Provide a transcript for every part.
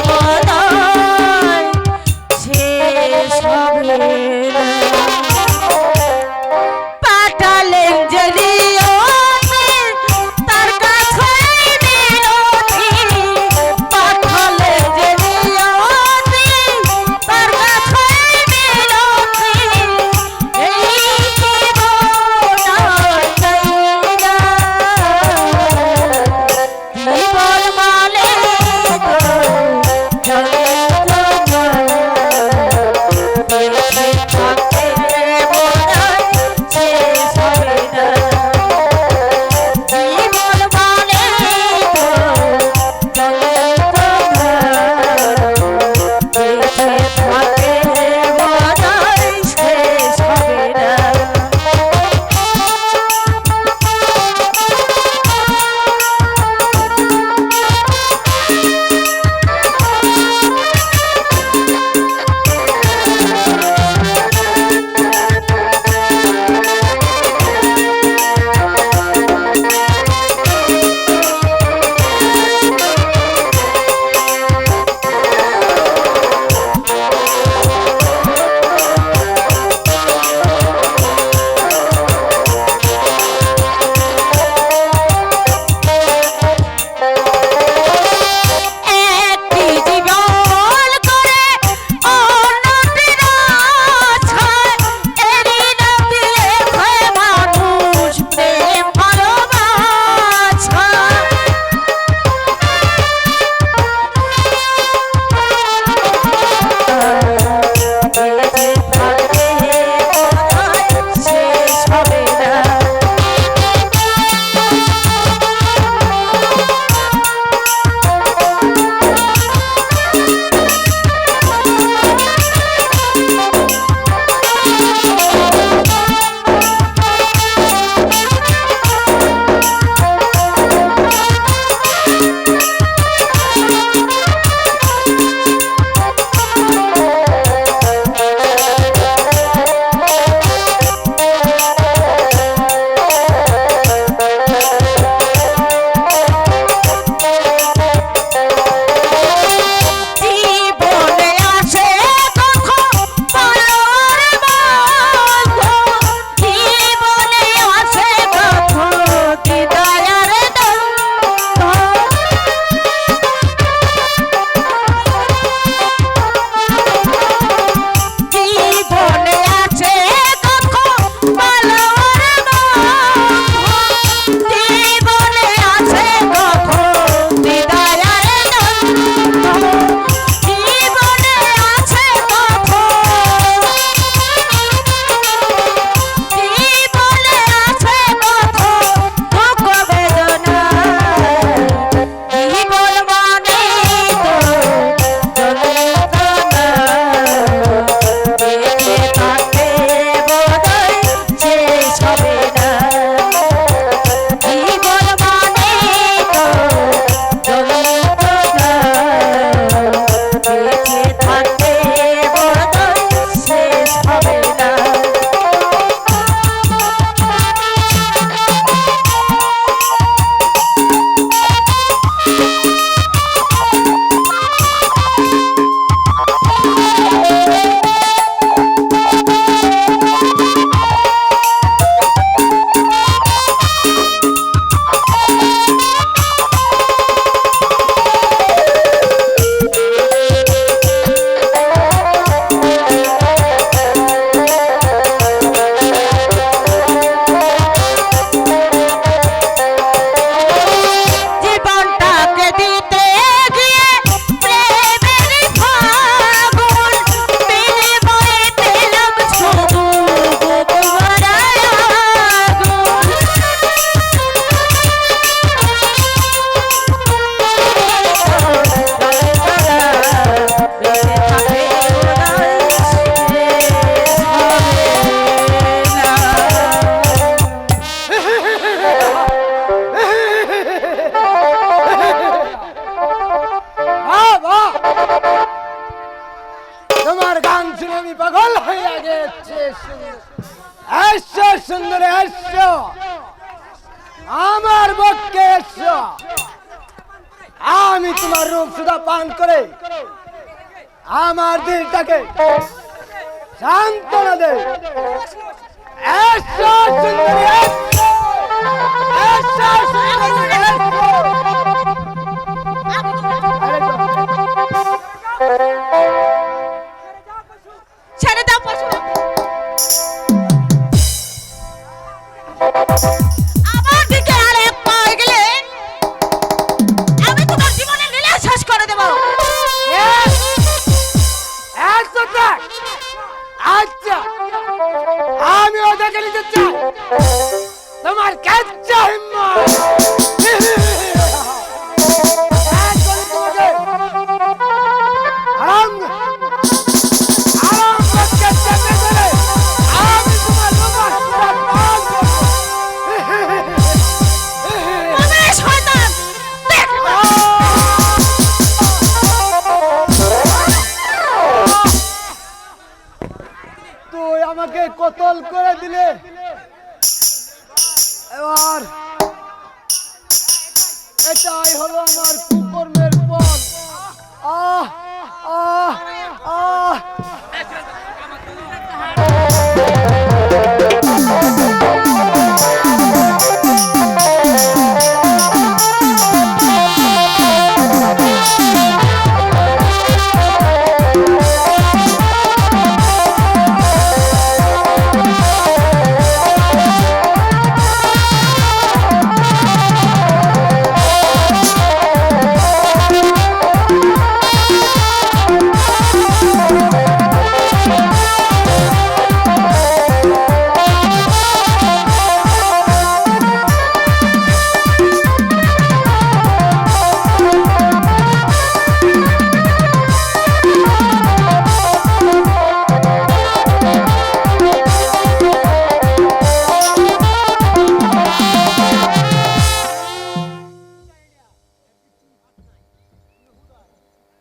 বোধহয় শেষ হবে না। পাঠালেন যে নিয়মে তার কাছে মিনতি, পাঠালেন যে নিয়মে তার কাছে মিনতি, এই জীবন আর চাই না। জীবন মানে তো সুন্দর এসো আমার পক্ষে এসো আমি তোমার রূপ সুধা পান করে আমার দিলটাকে সান্ত্বনা দে। এসো সুন্দরী, এসো, এসো সুন্দরী, এসো। ছেড়ে দাও পশু। আমার দিকে আর এক পা এগোলে আমি তোমার জীবনের লীলা শেষ করে দেব। আচ্ছা, আমি ওদেরকে নিতে চাই। তোমার কাচ্চা হিম্মত আরাম আরাম করতে চেপে ধরে আমি তোমার রূপের সুধা পান করব। ওরে শয়তান, দেখ তুই আমাকে কতল করে দিলে, এবার এটাই হলো আমার কুকর্মের পথ। আহ আহ আহ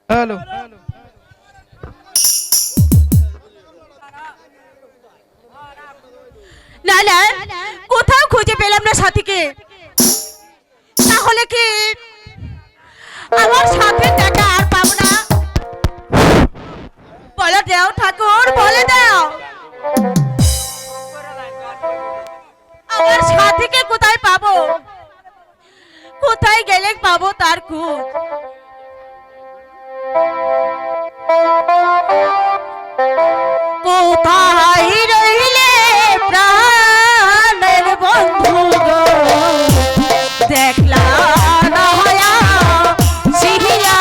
হ্যালো না না, কোথাও খুঁজে পেলাম না সাথীকে। তাহলে কি আমার সাথে টাকা আর পাবো না? বলে দাও ঠাকুর, বলে দাও আমার সাথীকে কোথায় পাবো? কোথায় গেলে পাবো তার খোঁজ? কোথায় রইলে প্রাণের বন্ধু গো, দেখলা না হয়া সিহিয়া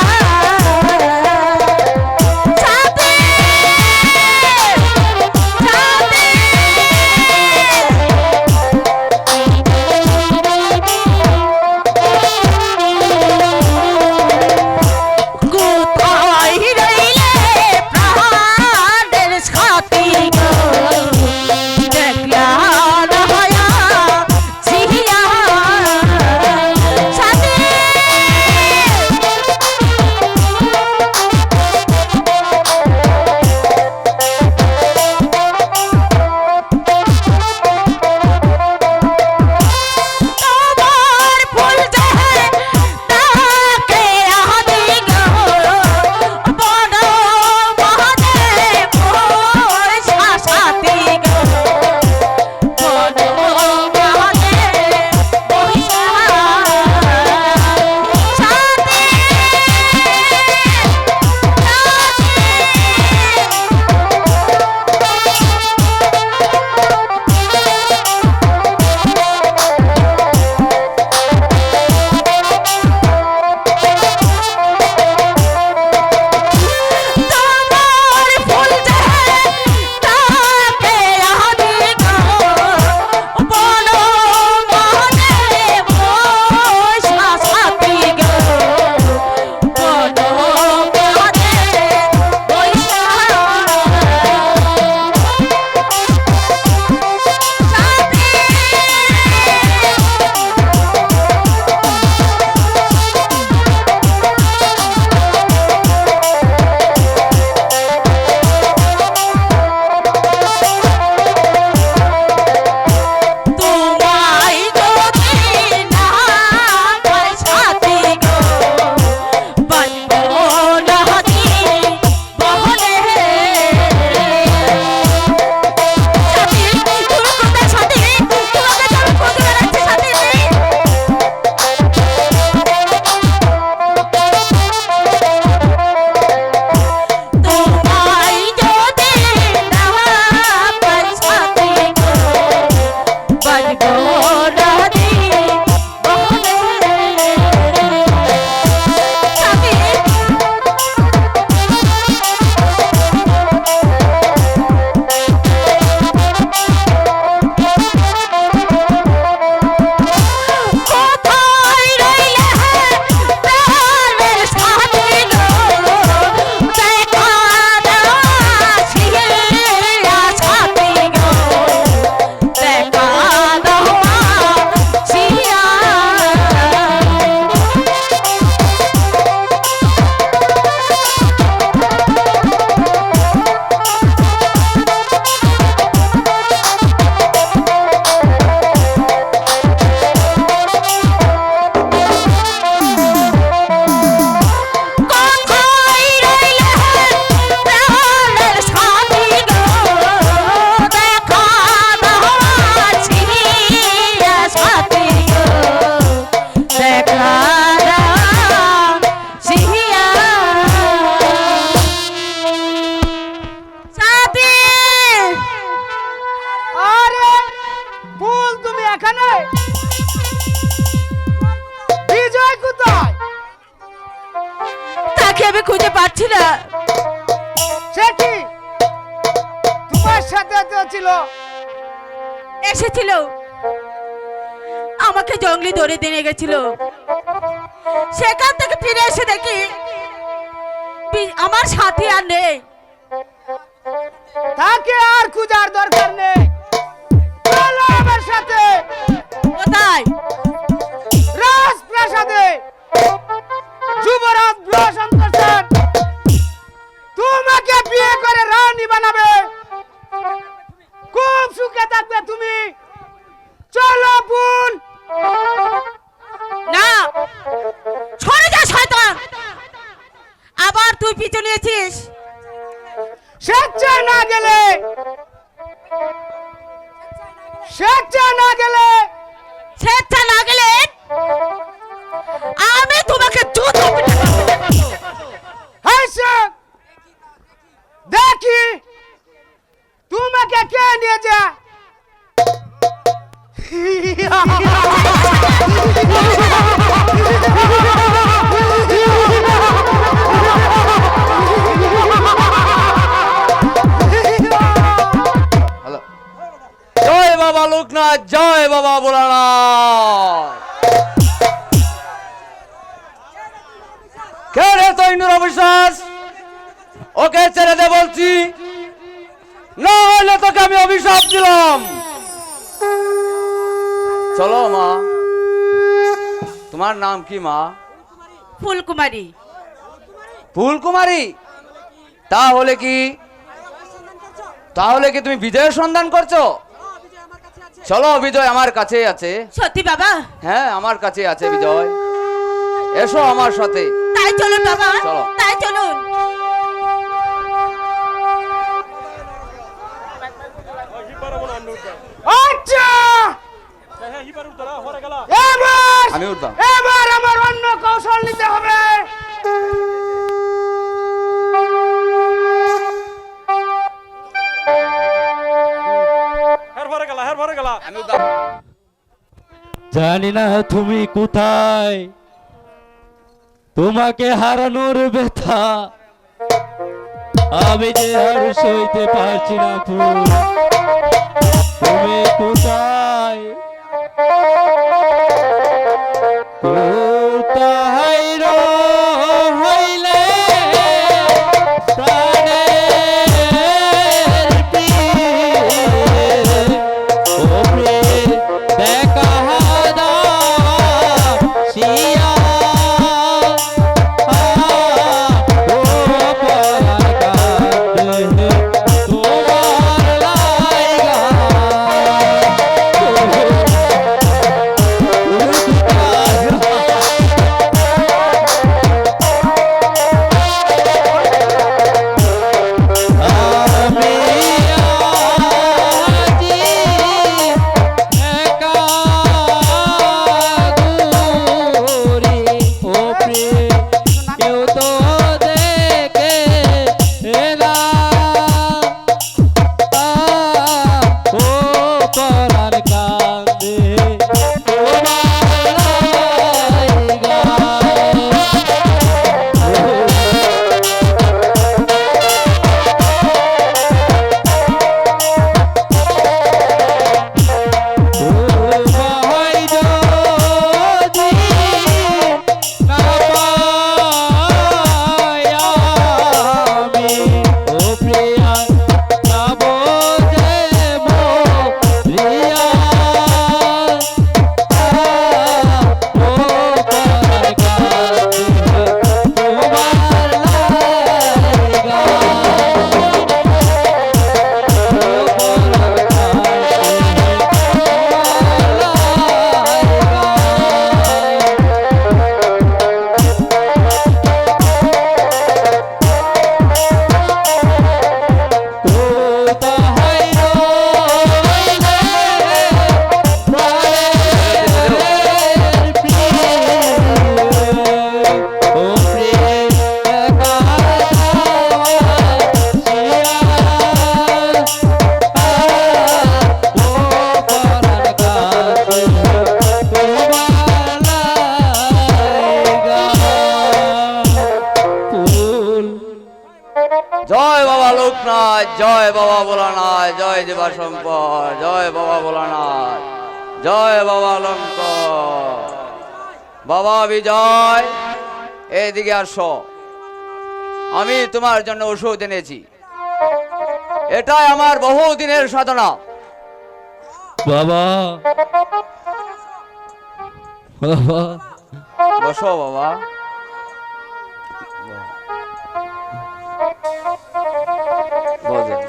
খুঁজে পাচ্ছি না। সে কি তোমার সাথে তো ছিল? এসেছিল, আমাকে জঙ্গলি ধরে দিয়ে গেছিল। সেখান থেকে ফিরে এসে দেখি আমার সাথী আর নেই। তাকে আর খোঁজার দরকার নেই, চলো আমার সাথে কোথায়? রাজপ্রাসাদে। যুবরাজ ব্রহ্মশঙ্কর সেন তোমাকে বিয়ে করে রানী বানাবে, খুব সুখে থাকবে তুমি। চলো বোন। না, সরে যা শয়তান। আবার তুই পিছু নিয়েছিস। স্বেচ্ছায় না গেলে, স্বেচ্ছায় না গেলে, স্বেচ্ছা না গেলে আমি তোমাকে জুতো পিটাবো। হাসে দেখি তোমাকে কে নিয়ে যা। হ্যালো, জয় বাবা লোকনাথ, জয় বাবা ভোলানাথ। কে রে তৈনুর অবিশ্বাস? ওকে ছেড়ে দে বলছি, না হলে তোকে আমি অভিশাপ দিলাম। চলো মা। তোমার নাম কি মা? ফুলকুমারী। ফুলকুমারী? তাহলে কি তুমি বিজয়ের সন্ধান করছো? চলো, বিজয় আমার কাছে আছে। সত্যি বাবা? হ্যাঁ, আমার কাছে আছে বিজয়। এসো আমার সাথে। তাই চলুন বাবা, চলো। তাই চলুন। আচ্ছা, আমি উঠলাম। এবার আমার অন্য কৌশল নিতে হবে। আমি উঠলাম। জানি না তুমি কোথায়, তোমাকে হারানোর ব্যথা আমি যে আর সইতে পারছি না। ফুল, তুমি কোথায়, কোথায় রইলে প্রাণের প্রিয়, ও প্রিয় দেখা দাও শিয়া, ও পাগল তোমার লাইগা। জয় বাবা লোকনাথ, জয় বাবা ভোলানাথ, জয় দেবা শঙ্কর, জয় বাবা ভোলানাথ, জয় বাবা লঙ্কর। বাবা বিজয়, এইদিকে আসো। আমি তোমার জন্য ওষুধ এনেছি, এটাই আমার বহুদিনের সাধনা। বাবা বাবা বসো বাবা। বসেন।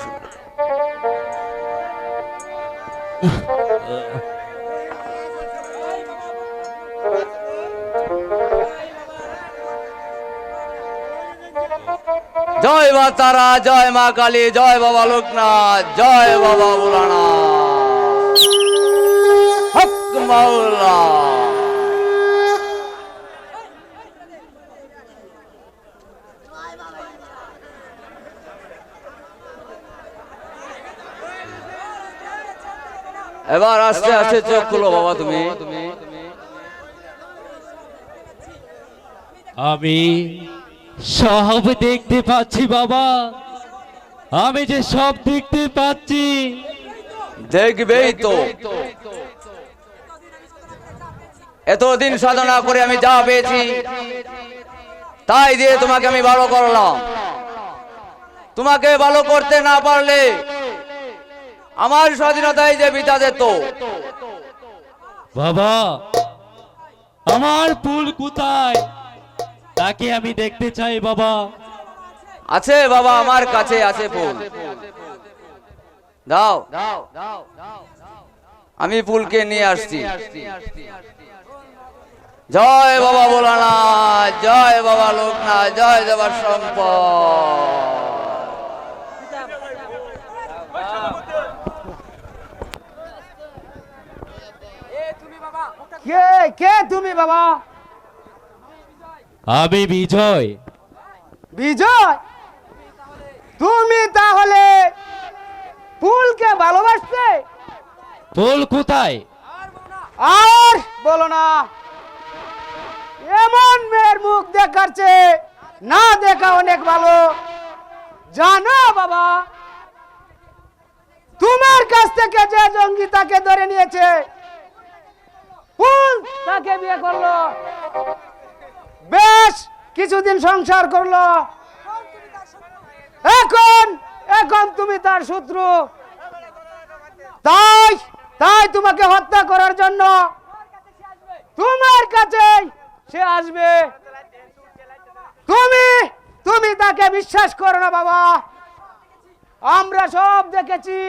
জয় মা তারা, জয় মা কালী, জয় বাবা লোকনাথ, জয় বাবা ভোলানাথ, হক মাওলা। এবার আস্তে আস্তে চোখ খুলো বাবা তুমি। আমি সব দেখতে পাচ্ছি বাবা, আমি যে সব দেখতে পাচ্ছি। দেখবেই তো, এতদিন সাধনা করে আমি যা পেয়েছি তাই দিয়ে তোমাকে আমি ভালো করলাম। তোমাকে ভালো করতে না পারলে আমার স্বাধীনতায় যে বিতা যেত। বাবা আমার ফুল কোথায়, তাকে আমি দেখতে চাই বাবা। আছে বাবা, আমার কাছে আছে ফুল, দাও। আমি ফুলকে নিয়ে আসছি। জয় বাবা ভোলানাথ, জয় বাবা লোকনাথ, জয় দেবা শঙ্কর। কে কে তুমি বাবা? আমি বিজয়। বিজয়, তুমি তাহলে ফুলকে ভালোবাসতে? ফুল কোথায়? আর বলো না, এমন মেয়ের মুখ দেখার চেয়ে না দেখা অনেক ভালো। জানো বাবা, তোমার কাছ থেকে যে জঙ্গি তাকে ধরে নিয়েছে, ফুল তাকে বিয়ে করলো, বেশ কিছুদিন সংসার করলো, এখন এখন তুমি তার শত্রু। তাই তাই তোমাকে হত্যা করার জন্য তোমার কাছে সে আসবে। তুমি তুমি তাকে বিশ্বাস করো না বাবা, আমরা সব দেখেছি,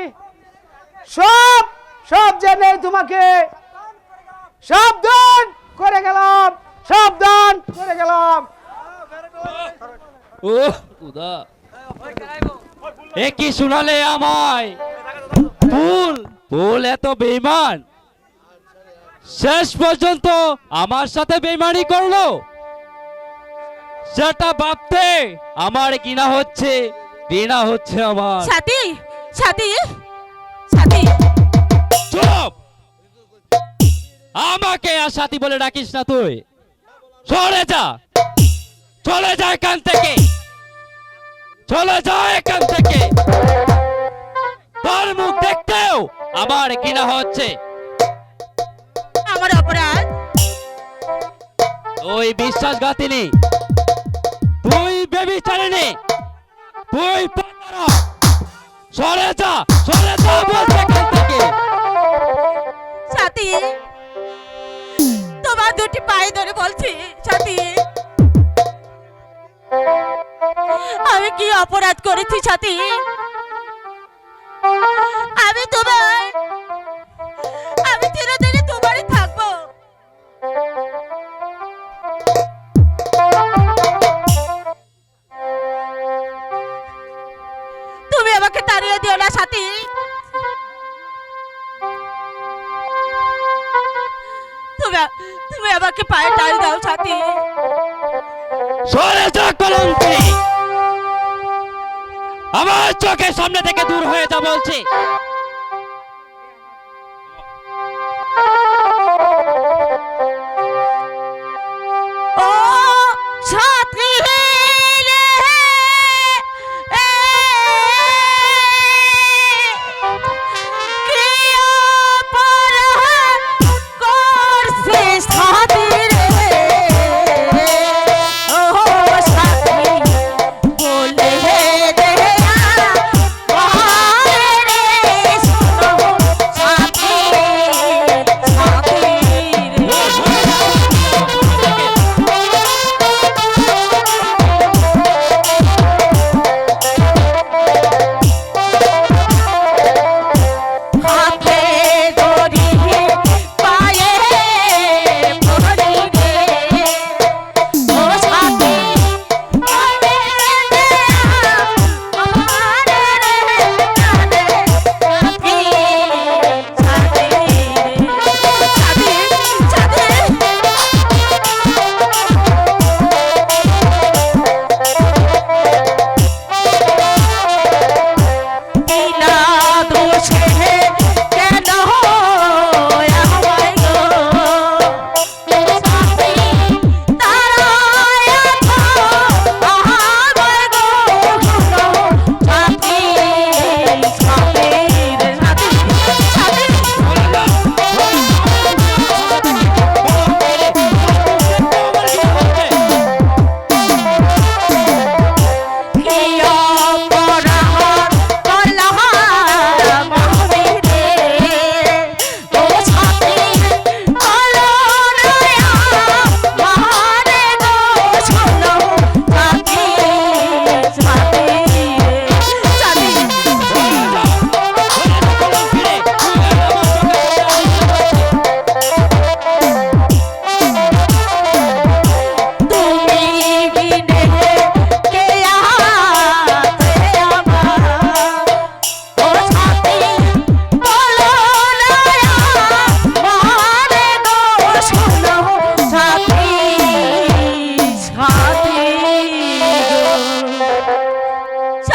সব সব জেনে তোমাকে সাবধান করে গেলাম, সাবধান করে গেলাম। ও খুদা, এ কি শোনালে আমায়? ফুল ফুল এত বেঈমান, শেষ পর্যন্ত আমার সাথে বেঈমানি করলো। সেটা ভাবতে আমার ঘৃণা হচ্ছে, ঘৃণা হচ্ছে আমার। সাথী সাথী সাথী, চুপ! আমাকে আর সাথী বলে ডাকিস না তুই। চলে যা, চলে যা এখান থেকে, চলে যা এখান থেকে। তোর মুখ দেখতেও আমার ঘৃণা হচ্ছে। আমার অপরাধ? তুই বিশ্বাসঘাতিনী, তুই ব্যভিচারিণী, তুই পাতারা। সরে যা, সরে যা বলছি এখান থেকে। সাথী, তোমার দুটি পায়ে ধরে বলছি সাথী, আমি কি অপরাধ করেছি সাথী? আমি চিরদিনই তোমারই থাকবো। তুমি আমাকে তাড়িয়ে দিও না সাথী। তুমি আমাকে পায়ে টাল দাও সাথী। সরে যা কলঙ্কিনী, আমার চোখের সামনে থেকে দূর হয়ে যা বলছি। ও সাথী রে,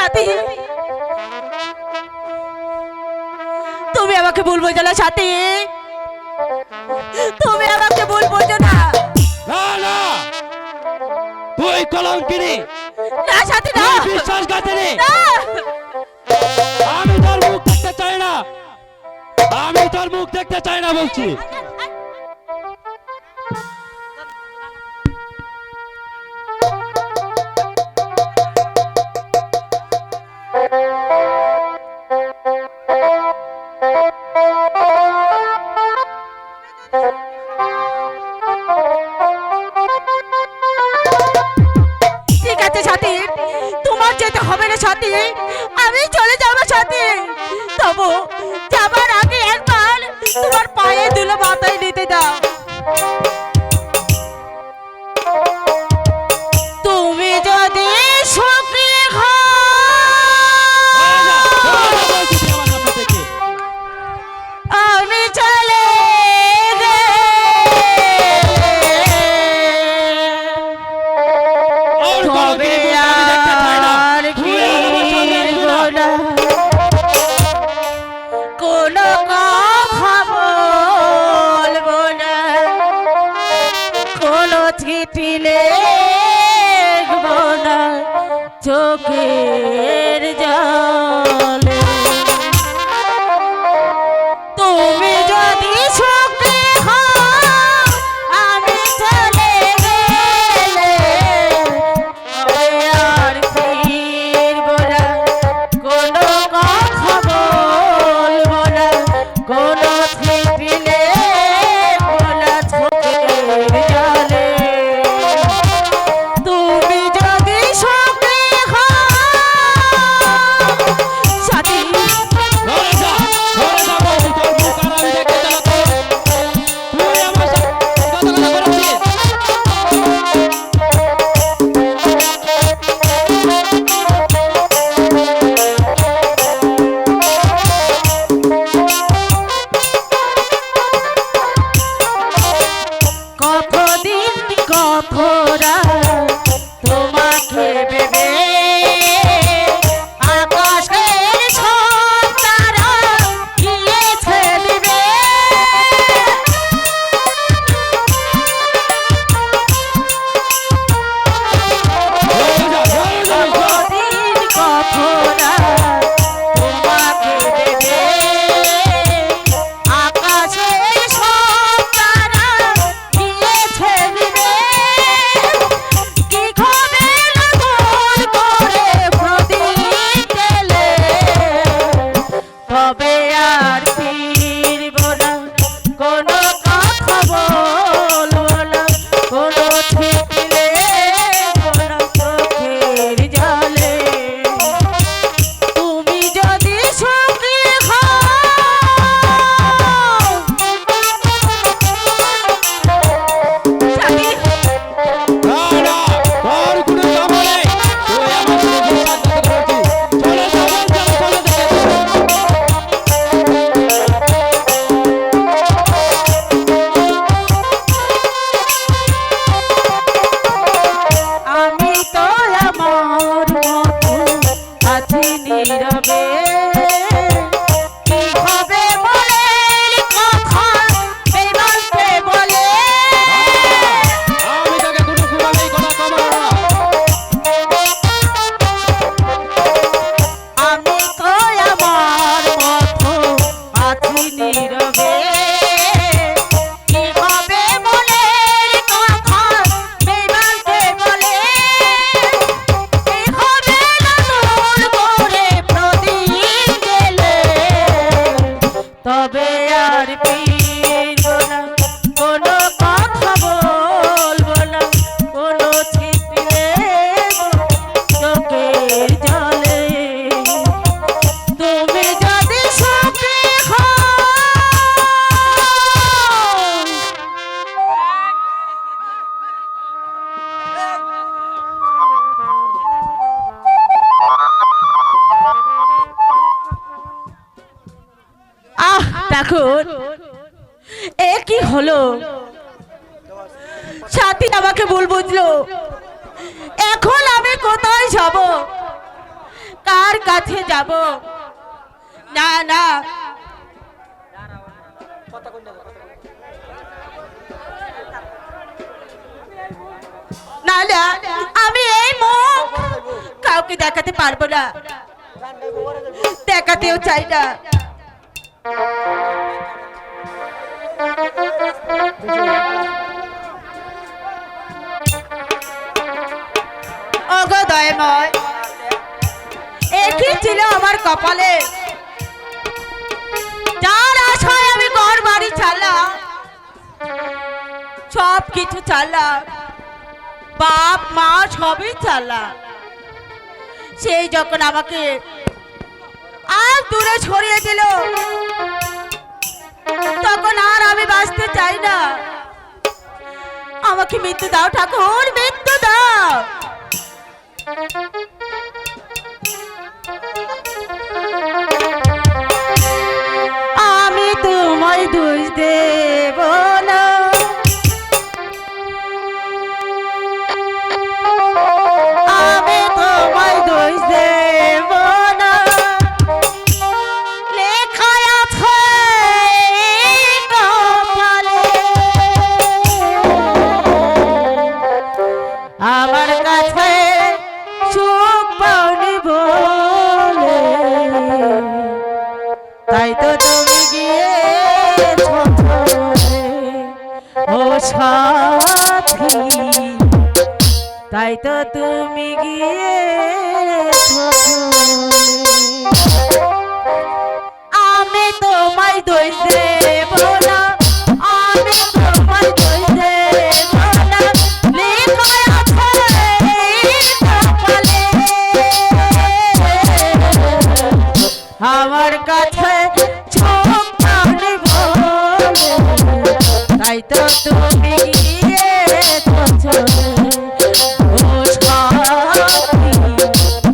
সাথী, তুমি আমাকে ভুল বোঝো না সাথী, তুমি আমাকে ভুল বোঝো না। না না, তুই কলঙ্কিনী, না সাথী না, তুই বিশ্বাসঘাতিনী। না। আমি তোর মুখ দেখতে চাই না, আমি তোর মুখ দেখতে চাই না বলছি। ঠিক আছে সাথী, তোমার যেতে হবে না সাথী, আমি চলে যাবো সাথী। তবু যাবার আগে একবার তোমার পায়ে দুলো মাথায় নিতে দাও। তুমি যদি সুখী হও, বলছি তুই আমার সামনে থেকে। আমি চলে ওর কলঙ্কিনী মুখ আমি দেখতে চাই না। তুই আর আমার সামনে আসবি না। কোনো কথা বলবো না, কোনো চিঠি লিখবো না চোখের জলে। তুমি যদি সুখী হও, আমি চলে গেলে আর ফিরবো না, কোনো কথা বলবো না, কোনো চিঠি লিখবো না চোখের জলে। তুমি যদি সুখী হও সাথী, সরে যা, সরে যা বলছি, তোর মুখ আর আমি দেখতে চাই না তো। তুই আমার সাথে কথা করেছিস। কতদিন কতরা তোমাকে ভেবে আকাশের সব তারা গিয়েছে দিবে। সরে যা, সরে যা, সরে। কতদিন কতরা তোমাকে ভেবে আকাশের সব তারা গিয়েছে দিবে। কি খবর নতুন করে প্রদীপ জ্বেলে, তবে আর ফিরবো না, কোনো কথা বলবো না, কোনো চিঠি লিখবো না চোখের জলে। তুমি যদি সুখী হও, সাথী, না না, তোর কোনো কাম নেই। তুই আমার সাথে বিশ্বাসঘাতকতা করেছিস। চলে যা বলছি, আমি চলে যেতে। আমি তো আমার মতো আছি নীরবে। কি হবে মনের কথা বেমানকে বলে। আমি তোকে কোনো কুড়ালেই কথা কমাবো না। আমি তো আমার মতো আছি নীরবে। কি হবে মনের কথা বেমানকে বলে। কি হবে নতুন করে প্রদীপ জ্বেলে, তবে আর ফিরবো না, কোনো কথা বলবো না, কোনো চিঠি লিখবো চোখের জলে। তুমি যদি সুখী হও, আহ দেখুন এ কি হলো, সাথী আমাকে ভুল বুঝলো। এখন আমি কোথায় যাব? কার কাছে যাব? না না, না না, আমি এই মুখ কাউকে দেখাতে পারবো না, দেখাতেও চাই না। ওগো দয়াময়, একই ছিল আমার কপালে, যার আশায় আমি ঘর বাড়ি ছাড়লাম, সব কিছু ছাড়লাম, বাপ মা সবই ছাড়লাম। সেই যখন আমাকে আর দূরে সরিয়ে দিল, তখন আর আমি বাঁচতে চাই না। আমাকে মৃত্যু দাও ঠাকুর, মৃত্যু দাও। আমি তোমায় দোষ দেব না, আমি তোমায় দোষ দেব না, লেখা আছে কপালে। আমার কাছে সুখ পাওনি বলে, তাই তো তুমি গিয়েছো চলে, ও সাথী, তাই তো তুমি গিয়েছো চলে। আমি তোমায় দোষ দেব না, আমি তোমায় দোষ দেব না, লেখা আছে কপালে। আমার কাছে চোখ পানি বলে, তাই তো তুমি গিয়েছো চলে, ও সাথী,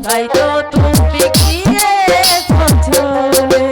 তাই তো তুমি গিয়েছো চলে।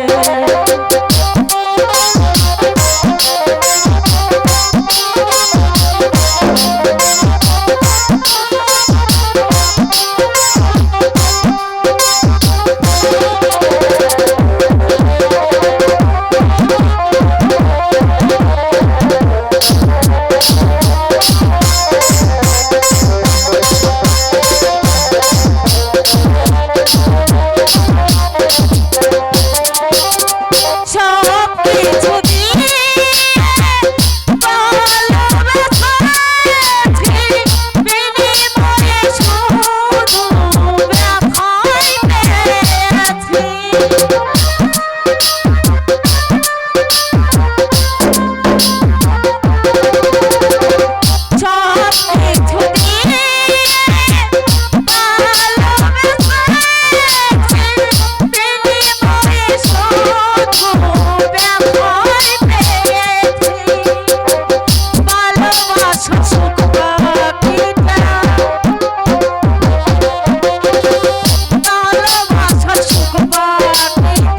সব কিছু দিয়ে ভালোবেসেছি, বিনিময়ে শুধু ব্যথাই পেয়েছি। সব কিছু দিয়ে ভালোবেসেছি, বিনিময়ে শুধু ব্যথাই পেয়েছি। ভালোবাসা সুখ পাখিটা, ভালোবাসা সুখ পাখিটা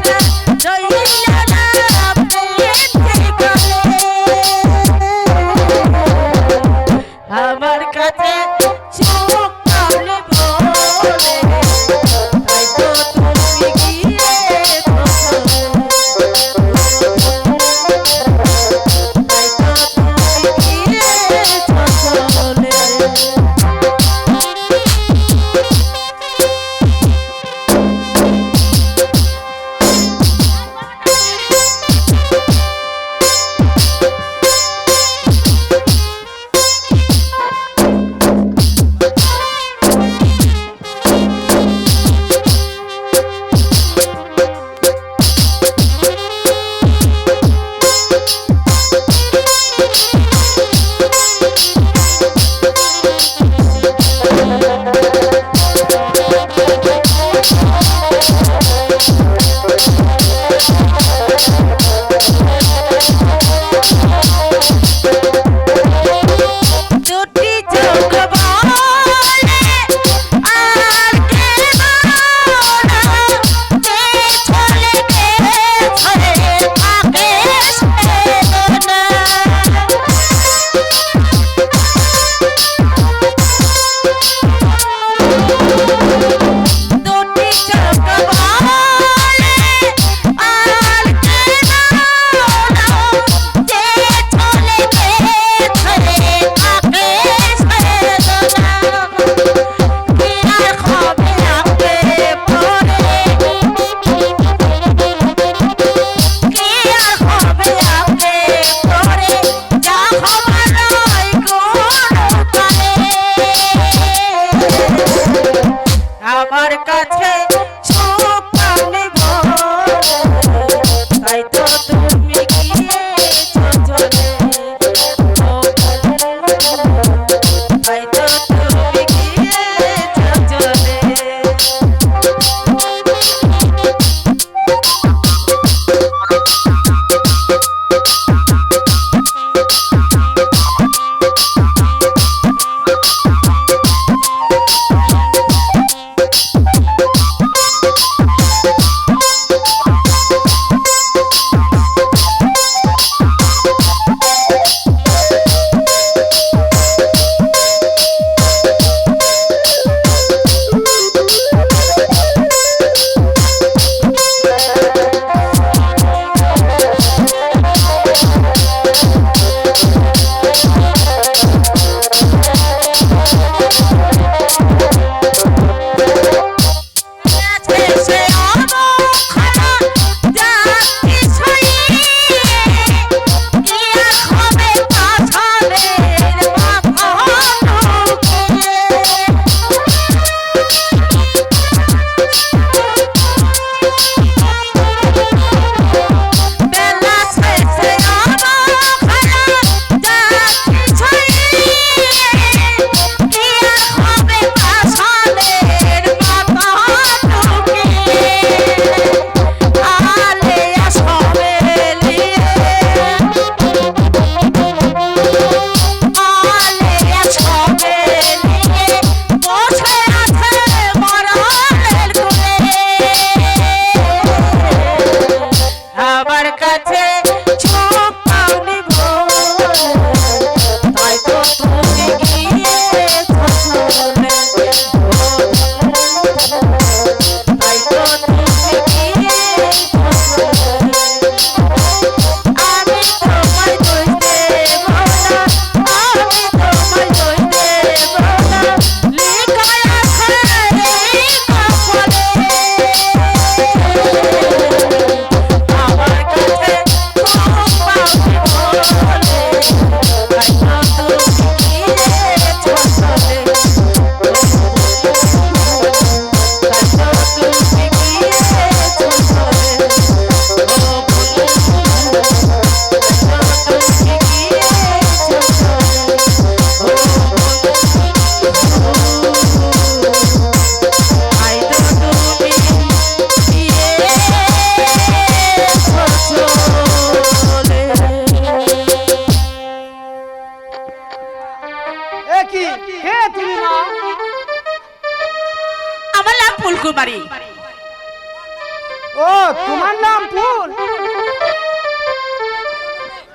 ও তোমার নাম ফুল,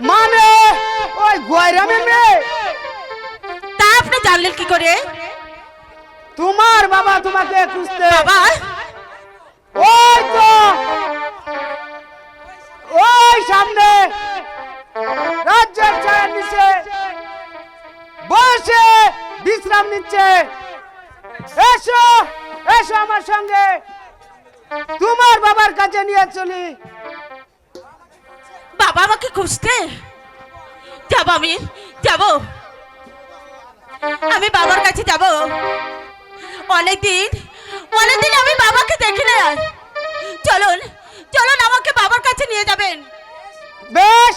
মানে ওই গয়রামের মেয়ে? তা আপনি জানলেন কি করে? তোমার বাবা তোমাকে খুঁজতে। বাবা, ওই তো ওই সামনে রাজ্যের ছায়ার নিচে বসে বিশ্রাম নিচ্ছে। এসো এসো আমার সঙ্গে, তোমার বাবার কাছে নিয়ে চলি। বাবা আমাকে খুঁজতে যাব? আমি যাব, আমি বাবার কাছে যাব। অনেকদিন আমি বাবাকে দেখি না। চলুন চলুন, আমাকে বাবার কাছে নিয়ে যাবেন। বেশ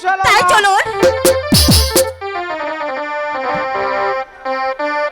চলো তাই মা। চলুন।